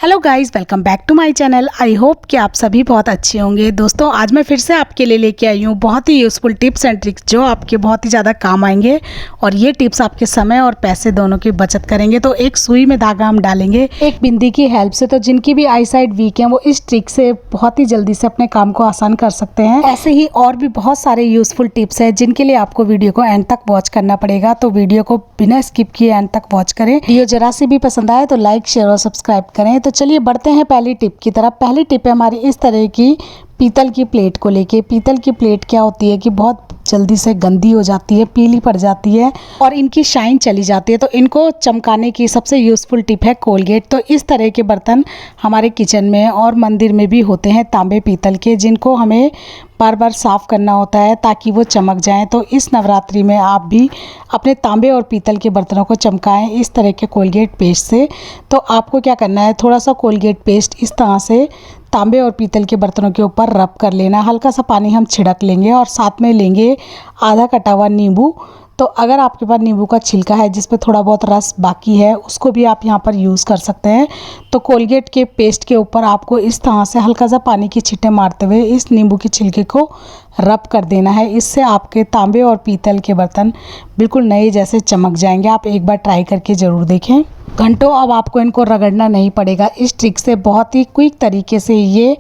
Hello guys, welcome back to my channel. I hope कि आप सभी बहुत अच्छे होंगे। दोस्तों, आज मैं फिर से आपके लिए लेके आई हूँ बहुत ही यूज़फुल टिप्स एंड ट्रिक्स जो आपके बहुत ही ज़्यादा काम आएंगे और ये टिप्स आपके समय और पैसे दोनों की बचत करेंगे। तो एक सुई में धागा हम डालेंगे एक बिंदी की हेल्प से। तो जिनकी भी आई साइड वीक है वो इस ट्रिक से बहुत ही जल्दी से अपने काम को आसान कर सकते हैं। ऐसे ही और भी बहुत सारे यूज़फुल टिप्स है जिनके लिए आपको वीडियो को एंड तक वॉच करना पड़ेगा। तो वीडियो को बिना स्किप किए एंड तक वॉच करें। वीडियो जरा सी भी पसंद आए तो लाइक, शेयर और सब्सक्राइब करें। तो चलिए बढ़ते हैं पहली टिप की तरफ। पहली टिप है हमारी इस तरह की पीतल की प्लेट को लेके। पीतल की प्लेट क्या होती है कि बहुत जल्दी से गंदी हो जाती है, पीली पड़ जाती है और इनकी शाइन चली जाती है। तो इनको चमकाने की सबसे यूज़फुल टिप है कोलगेट। तो इस तरह के बर्तन हमारे किचन में और मंदिर में भी होते हैं, तांबे पीतल के, जिनको हमें बार बार साफ़ करना होता है ताकि वो चमक जाएं। तो इस नवरात्रि में आप भी अपने तांबे और पीतल के बर्तनों को चमकाएं इस तरह के कोलगेट पेस्ट से। तो आपको क्या करना है, थोड़ा सा कोलगेट पेस्ट इस तरह से तांबे और पीतल के बर्तनों के ऊपर रब कर लेना। हल्का सा पानी हम छिड़क लेंगे और साथ में लेंगे आधा कटा हुआ नींबू। तो अगर आपके पास नींबू का छिलका है जिस पे थोड़ा बहुत रस बाकी है उसको भी आप यहाँ पर यूज़ कर सकते हैं। तो कोलगेट के पेस्ट के ऊपर आपको इस तरह से हल्का सा पानी की छींटे मारते हुए इस नींबू के छिलके को रब कर देना है। इससे आपके तांबे और पीतल के बर्तन बिल्कुल नए जैसे चमक जाएंगे। आप एक बार ट्राई करके ज़रूर देखें। घंटों अब आपको इनको रगड़ना नहीं पड़ेगा। इस ट्रिक से बहुत ही क्विक तरीके से ये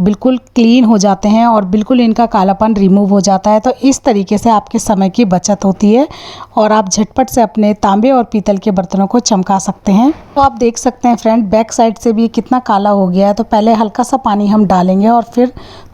बिल्कुल क्लीन हो जाते हैं और बिल्कुल इनका कालापन रिमूव हो जाता है। तो इस तरीके से आपके समय की बचत होती है और आप झटपट से अपने तांबे और पीतल के बर्तनों को चमका सकते हैं। तो आप देख सकते हैं फ्रेंड, बैक साइड से भी कितना काला हो गया है। तो पहले हल्का सा पानी हम डालेंगे और फिर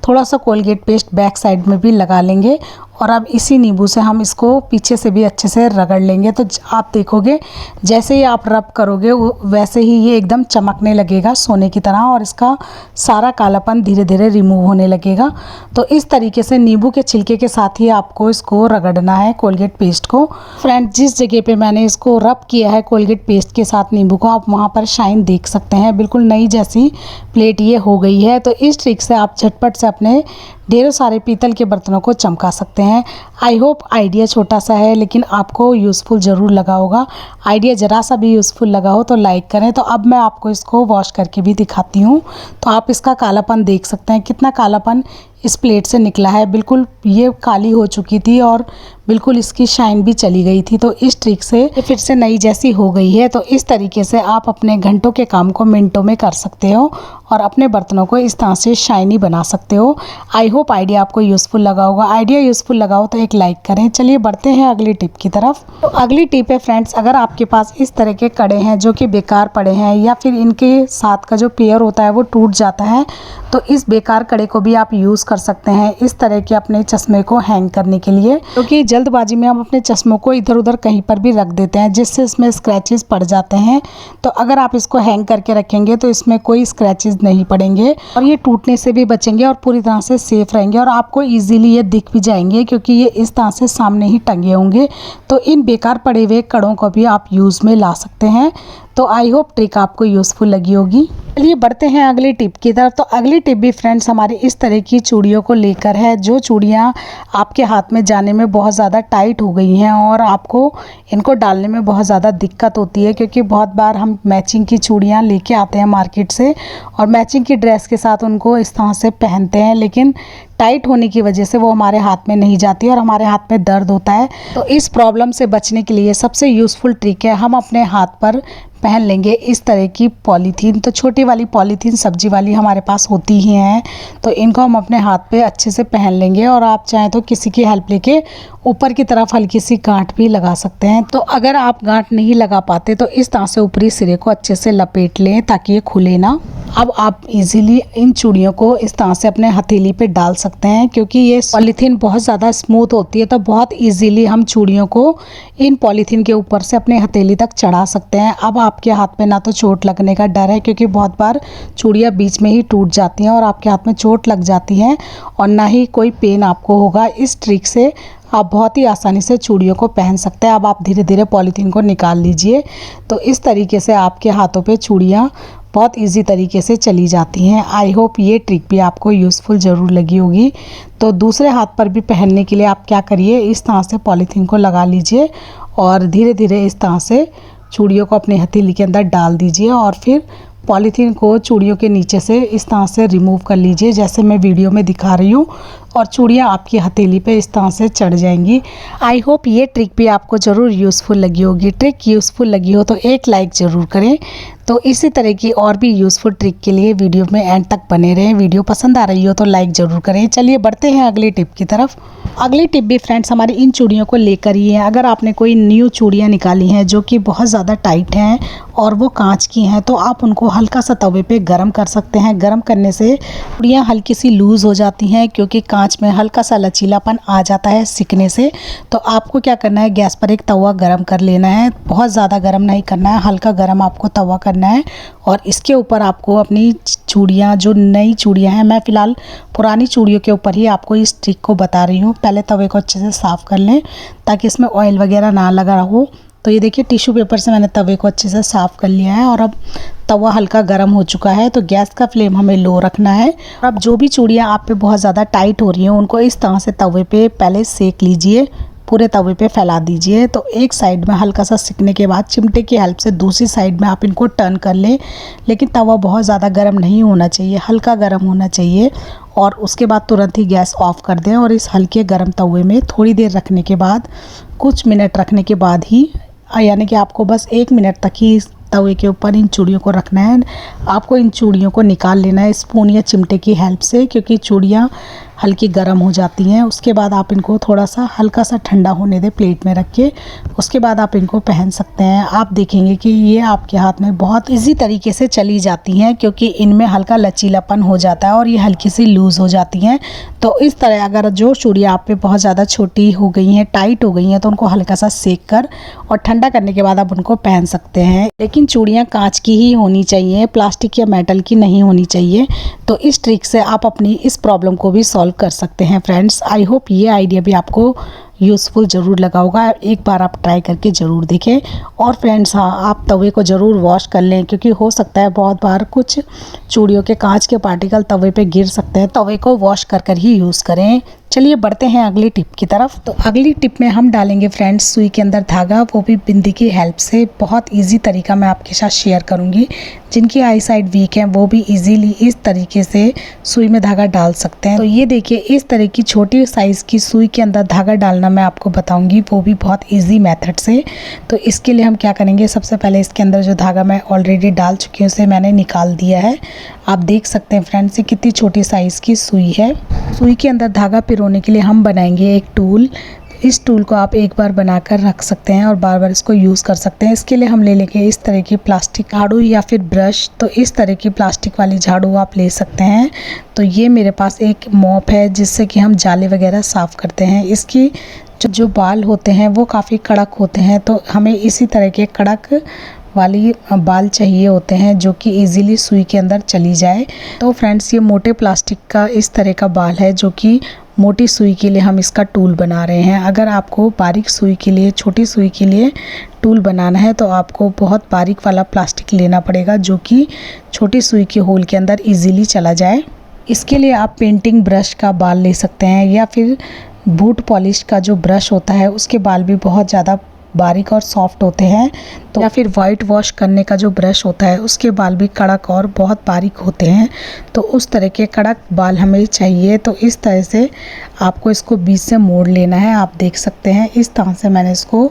थोड़ा सा कोलगेट पेस्ट बैक साइड में भी लगा लेंगे और अब इसी नींबू से हम इसको पीछे से भी अच्छे से रगड़ लेंगे। तो आप देखोगे जैसे ही आप रब करोगे वैसे ही ये एकदम चमकने लगेगा सोने की तरह और इसका सारा कालापन धीरे धीरे रिमूव होने लगेगा। तो इस तरीके से नींबू के छिलके के साथ ही आपको इसको रगड़ना है कोलगेट पेस्ट को। फ्रेंड, जिस जगह पे मैंने इसको रब किया है कोलगेट पेस्ट के साथ नींबू को, आप वहाँ पर शाइन देख सकते हैं। बिल्कुल नई जैसी प्लेट ये हो गई है। तो इस ट्रिक से आप झटपट से अपने ढेरों सारे पीतल के बर्तनों को चमका सकते हैं। आई होप आइडिया छोटा सा है लेकिन आपको यूज़फुल ज़रूर लगा होगा। आइडिया ज़रा सा भी यूज़फुल लगा हो तो लाइक करें। तो अब मैं आपको इसको वॉश करके भी दिखाती हूँ। तो आप इसका कालापन देख सकते हैं, कितना कालापन इस प्लेट से निकला है। बिल्कुल ये काली हो चुकी थी और बिल्कुल इसकी शाइन भी चली गई थी। तो इस ट्रिक से ये फिर से नई जैसी हो गई है। तो इस तरीके से आप अपने घंटों के काम को मिनटों में कर सकते हो और अपने बर्तनों को इस तरह से शाइनी बना सकते हो। आई होप आइडिया आपको यूज़फुल लगा होगा। आइडिया यूज़फुल लगा हो तो एक लाइक करें। चलिए बढ़ते हैं अगली टिप की तरफ। तो अगली टिप है फ्रेंड्स, अगर आपके पास इस तरह के कड़े हैं जो कि बेकार पड़े हैं या फिर इनके साथ का जो पेयर होता है वो टूट जाता है, तो इस बेकार कड़े को भी आप यूज़ कर सकते हैं इस तरह के अपने चश्मे को हैंग करने के लिए। क्योंकि जल्दबाजी में हम अपने चश्मों को इधर उधर कहीं पर भी रख देते हैं जिससे इसमें स्क्रैचेस पड़ जाते हैं। तो अगर आप इसको हैंग करके रखेंगे तो इसमें कोई स्क्रैचेस नहीं पड़ेंगे और ये टूटने से भी बचेंगे और पूरी तरह से सेफ रहेंगे और आपको इजीली ये दिख भी जाएंगे क्योंकि ये इस तरह से सामने ही टंगे होंगे। तो इन बेकार पड़े हुए कड़ों को भी आप यूज़ में ला सकते हैं। तो आई होप ट्रिक आपको यूज़फुल लगी होगी। चलिए बढ़ते हैं अगली टिप की तरफ। तो अगली टिप भी फ्रेंड्स हमारी इस तरह की चूड़ियों को लेकर है जो चूड़ियाँ आपके हाथ में जाने में बहुत ज़्यादा टाइट हो गई हैं और आपको इनको डालने में बहुत ज़्यादा दिक्कत होती है। क्योंकि बहुत बार हम मैचिंग की चूड़ियाँ लेके आते हैं मार्केट से और मैचिंग की ड्रेस के साथ उनको इस तरह से पहनते हैं, लेकिन टाइट होने की वजह से वो हमारे हाथ में नहीं जाती और हमारे हाथ में दर्द होता है। तो इस प्रॉब्लम से बचने के लिए सबसे यूज़फुल ट्रिक है, हम अपने हाथ पर पहन लेंगे इस तरह की पॉलीथीन। तो छोटी वाली पॉलीथीन सब्जी वाली हमारे पास होती ही हैं। तो इनको हम अपने हाथ पे अच्छे से पहन लेंगे और आप चाहें तो किसी की हेल्प लेके ऊपर की तरफ हल्की सी गांठ भी लगा सकते हैं। तो अगर आप गांठ नहीं लगा पाते तो इस तरह से ऊपरी सिरे को अच्छे से लपेट लें ताकि ये खुले ना। अब आप इजीली इन चूड़ियों को इस तरह से अपने हथेली पे डाल सकते हैं। क्योंकि ये पॉलीथीन बहुत ज़्यादा स्मूथ होती है तो बहुत इजीली हम चूड़ियों को इन पॉलीथीन के ऊपर से अपने हथेली तक चढ़ा सकते हैं। अब आपके हाथ में ना तो चोट लगने का डर है क्योंकि बहुत बार चूड़ियाँ बीच में ही टूट जाती हैं और आपके हाथ में चोट लग जाती हैं और ना ही कोई पेन आपको होगा। इस ट्रिक से आप बहुत ही आसानी से चूड़ियों को पहन सकते हैं। अब आप धीरे धीरे पॉलीथीन को निकाल लीजिए। तो इस तरीके से आपके हाथों पे चूड़ियाँ बहुत इजी तरीके से चली जाती हैं। आई होप ये ट्रिक भी आपको यूज़फुल ज़रूर लगी होगी। तो दूसरे हाथ पर भी पहनने के लिए आप क्या करिए, इस तरह से पॉलीथीन को लगा लीजिए और धीरे धीरे इस तरह से चूड़ियों को अपने हथेली के अंदर डाल दीजिए और फिर पॉलीथीन को चूड़ियों के नीचे से इस तरह से रिमूव कर लीजिए, जैसे मैं वीडियो में दिखा रही हूँ, और चूड़ियाँ आपकी हथेली पे इस तरह से चढ़ जाएंगी। आई होप ये ट्रिक भी आपको ज़रूर यूज़फुल लगी होगी। ट्रिक यूज़फुल लगी हो तो एक लाइक ज़रूर करें। तो इसी तरह की और भी यूज़फुल ट्रिक के लिए वीडियो में एंड तक बने रहें। वीडियो पसंद आ रही हो तो लाइक ज़रूर करें। चलिए बढ़ते हैं अगली टिप की तरफ। अगली टिप भी फ्रेंड्स हमारी इन चूड़ियों को लेकर ही है। अगर आपने कोई न्यू चूड़ियाँ निकाली हैं जो कि बहुत ज़्यादा टाइट हैं और वो कांच की हैं, तो आप उनको हल्का सा तवे पे गरम कर सकते हैं। गरम करने से चूड़ियाँ हल्की सी लूज़ हो जाती हैं, क्योंकि कांच में हल्का सा लचीलापन आ जाता है सिकने से। तो आपको क्या करना है, गैस पर एक तवा गरम कर लेना है। बहुत ज़्यादा गरम नहीं करना है, हल्का गरम आपको तवा करना है। और इसके ऊपर आपको अपनी चूड़ियाँ, जो नई चूड़ियाँ हैं, मैं फ़िलहाल पुरानी चूड़ियों के ऊपर ही आपको इस ट्रिक को बता रही हूँ। पहले तवे को अच्छे से साफ़ कर लें ताकि इसमें ऑयल वगैरह ना लगा हो। तो ये देखिए टिश्यू पेपर से मैंने तवे को अच्छे से साफ़ कर लिया है और अब तवा हल्का गर्म हो चुका है। तो गैस का फ्लेम हमें लो रखना है। अब जो भी चूड़ियाँ आप पे बहुत ज़्यादा टाइट हो रही हैं उनको इस तरह से तवे पे पहले सेक लीजिए, पूरे तवे पे फैला दीजिए। तो एक साइड में हल्का सा सिकने के बाद चिमटे की हेल्प से दूसरी साइड में आप इनको टर्न कर लें। लेकिन तवा बहुत ज़्यादा गर्म नहीं होना चाहिए, हल्का गर्म होना चाहिए। और उसके बाद तुरंत ही गैस ऑफ कर दें और इस हल्के गर्म तवे में थोड़ी देर रखने के बाद, कुछ मिनट रखने के बाद ही, यानी कि आपको बस 1 मिनट तक ही तवे के ऊपर इन चूड़ियों को रखना है। आपको इन चूड़ियों को निकाल लेना है स्पून या चिमटे की हेल्प से, क्योंकि चूड़ियाँ हल्की गर्म हो जाती हैं। उसके बाद आप इनको थोड़ा सा हल्का सा ठंडा होने दें प्लेट में रख के। उसके बाद आप इनको पहन सकते हैं। आप देखेंगे कि ये आपके हाथ में बहुत इजी तरीके से चली जाती हैं, क्योंकि इनमें हल्का लचीलापन हो जाता है और ये हल्की सी लूज़ हो जाती हैं। तो इस तरह अगर जो चूड़ियाँ आप पे बहुत ज़्यादा छोटी हो गई हैं, टाइट हो गई हैं, तो उनको हल्का सा सेक कर और ठंडा करने के बाद आप उनको पहन सकते हैं। लेकिन चूड़ियाँ कांच की ही होनी चाहिए, प्लास्टिक या मेटल की नहीं होनी चाहिए। तो इस ट्रिक से आप अपनी इस प्रॉब्लम को भी सॉल्व कर सकते हैं फ्रेंड्स। आई होप ये आइडिया भी आपको यूज़फुल ज़रूर लगा होगा। एक बार आप ट्राई करके ज़रूर देखें। और फ्रेंड्स हाँ, आप तवे को ज़रूर वॉश कर लें, क्योंकि हो सकता है बहुत बार कुछ चूड़ियों के कांच के पार्टिकल तवे पे गिर सकते हैं। तवे को वॉश कर कर ही यूज़ करें। चलिए बढ़ते हैं अगली टिप की तरफ। तो अगली टिप में हम डालेंगे फ्रेंड्स सुई के अंदर धागा, वो भी बिंदी की हेल्प से। बहुत इजी तरीका मैं आपके साथ शेयर करूंगी। जिनकी आई साइड वीक है वो भी इजीली इस तरीके से सुई में धागा डाल सकते हैं। तो ये देखिए, इस तरह की छोटी साइज़ की सुई के अंदर धागा डालना मैं आपको बताऊंगी, वो भी बहुत ईजी मेथड से। तो इसके लिए हम क्या करेंगे, सबसे पहले इसके अंदर जो धागा मैं ऑलरेडी डाल चुकी हूँ उसे मैंने निकाल दिया है। आप देख सकते हैं फ्रेंड्स, ये कितनी छोटी साइज़ की सुई है। सुई के अंदर धागा पिरोने के लिए हम बनाएंगे एक टूल। इस टूल को आप एक बार बनाकर रख सकते हैं और बार बार इसको यूज़ कर सकते हैं। इसके लिए हम ले लेंगे इस तरह की प्लास्टिक झाड़ू या फिर ब्रश। तो इस तरह की प्लास्टिक वाली झाड़ू आप ले सकते हैं। तो ये मेरे पास एक मॉप है जिससे कि हम जाले वगैरह साफ़ करते हैं। इसकी जो बाल होते हैं वो काफ़ी कड़क होते हैं, तो हमें इसी तरह के कड़क वाली बाल चाहिए होते हैं जो कि इजीली सुई के अंदर चली जाए। तो फ्रेंड्स ये मोटे प्लास्टिक का इस तरह का बाल है जो कि मोटी सुई के लिए हम इसका टूल बना रहे हैं। अगर आपको बारीक सुई के लिए, छोटी सुई के लिए टूल बनाना है तो आपको बहुत बारीक वाला प्लास्टिक लेना पड़ेगा जो कि छोटी सुई के होल के अंदर इजीली चला जाए। इसके लिए आप पेंटिंग ब्रश का बाल ले सकते हैं, या फिर बूट पॉलिश का जो ब्रश होता है उसके बाल भी बहुत ज़्यादा बारीक और सॉफ्ट होते हैं। तो या फिर वाइट वॉश करने का जो ब्रश होता है उसके बाल भी कड़क और बहुत बारीक होते हैं। तो उस तरह के कड़क बाल हमें चाहिए। तो इस तरह से आपको इसको बीच से मोड़ लेना है। आप देख सकते हैं इस तरह से मैंने इसको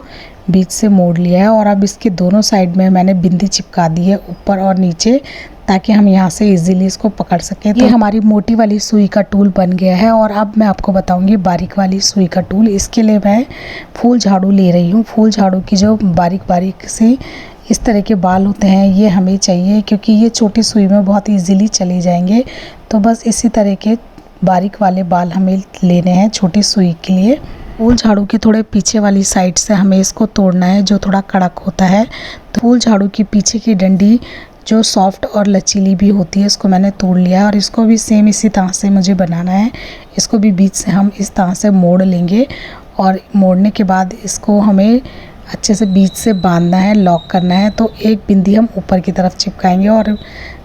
बीच से मोड़ लिया है। और अब इसके दोनों साइड में मैंने बिंदी चिपका दी है, ऊपर और नीचे, ताकि हम यहाँ से इजीली इसको पकड़ सकें। तो ये हमारी मोटी वाली सुई का टूल बन गया है। और अब मैं आपको बताऊंगी बारीक वाली सुई का टूल। इसके लिए मैं फूल झाड़ू ले रही हूँ। फूल झाड़ू की जो बारीक बारीक से इस तरह के बाल होते हैं ये हमें चाहिए, क्योंकि ये छोटी सुई में बहुत इजीली चले जाएंगे। तो बस इसी तरह के बारीक वाले बाल हमें लेने हैं छोटी सुई के लिए। फूल झाड़ू के थोड़े पीछे वाली साइड से हमें इसको तोड़ना है, जो थोड़ा कड़क होता है। तो फूल झाड़ू की पीछे की डंडी जो सॉफ्ट और लचीली भी होती है इसको मैंने तोड़ लिया है। और इसको भी सेम इसी तरह से मुझे बनाना है। इसको भी बीच से हम इस तरह से मोड़ लेंगे, और मोड़ने के बाद इसको हमें अच्छे से बीच से बांधना है, लॉक करना है। तो एक बिंदी हम ऊपर की तरफ चिपकाएंगे और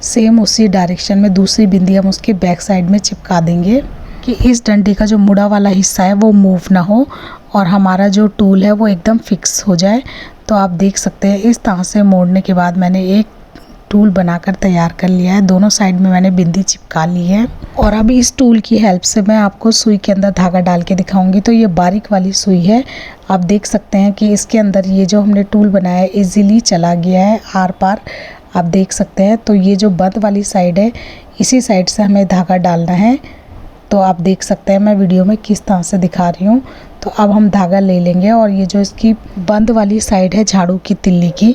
सेम उसी डायरेक्शन में दूसरी बिंदी हम उसके बैक साइड में चिपका देंगे, कि इस डंडी का जो मुड़ा वाला हिस्सा है वो मूव ना हो और हमारा जो टूल है वो एकदम फिक्स हो जाए। तो आप देख सकते हैं इस तरह से मोड़ने के बाद मैंने एक टूल बनाकर तैयार कर लिया है। दोनों साइड में मैंने बिंदी चिपका ली है और अब इस टूल की हेल्प से मैं आपको सुई के अंदर धागा डाल के दिखाऊंगी। तो ये बारीक वाली सुई है, आप देख सकते हैं कि इसके अंदर ये जो हमने टूल बनाया है इजीली चला गया है आर पार, आप देख सकते हैं। तो ये जो बंद वाली साइड है इसी साइड से हमें धागा डालना है। तो आप देख सकते हैं मैं वीडियो में किस तरह से दिखा रही हूँ। तो अब हम धागा ले लेंगे और ये जो इसकी बंद वाली साइड है झाड़ू की तिल्ली की,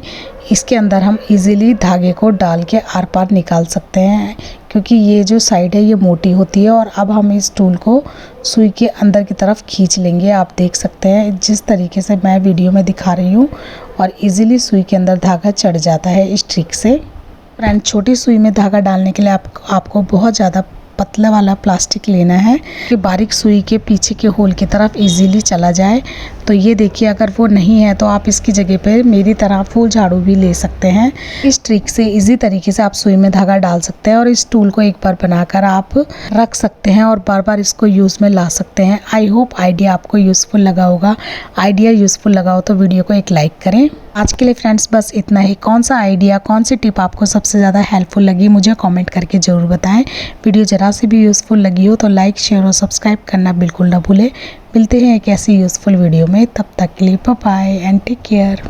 इसके अंदर हम इजीली धागे को डाल के आर पार निकाल सकते हैं, क्योंकि ये जो साइड है ये मोटी होती है। और अब हम इस टूल को सुई के अंदर की तरफ खींच लेंगे। आप देख सकते हैं जिस तरीके से मैं वीडियो में दिखा रही हूँ, और इजीली सुई के अंदर धागा चढ़ जाता है इस ट्रिक से। फ्रेंड, छोटी सुई में धागा डालने के लिए आपको बहुत ज़्यादा पतला वाला प्लास्टिक लेना है कि बारीक सुई के पीछे के होल की तरफ इजीली चला जाए। तो ये देखिए, अगर वो नहीं है तो आप इसकी जगह पे मेरी तरह फूल झाड़ू भी ले सकते हैं। इस ट्रिक से इजी तरीके से आप सुई में धागा डाल सकते हैं और इस टूल को एक बार बनाकर आप रख सकते हैं और बार बार इसको यूज़ में ला सकते हैं। आई होप आइडिया आपको यूज़फुल लगा होगा। आइडिया यूज़फुल लगा हो तो वीडियो को एक लाइक करें। आज के लिए फ्रेंड्स बस इतना ही। कौन सा आइडिया, कौन सी टिप आपको सबसे ज़्यादा हेल्पफुल लगी मुझे कमेंट करके ज़रूर बताएं। वीडियो ज़रा सी भी यूज़फुल लगी हो तो लाइक, शेयर और सब्सक्राइब करना बिल्कुल ना भूलें। मिलते हैं एक ऐसी यूज़फुल वीडियो में, तब तक के लिए bye bye and take care.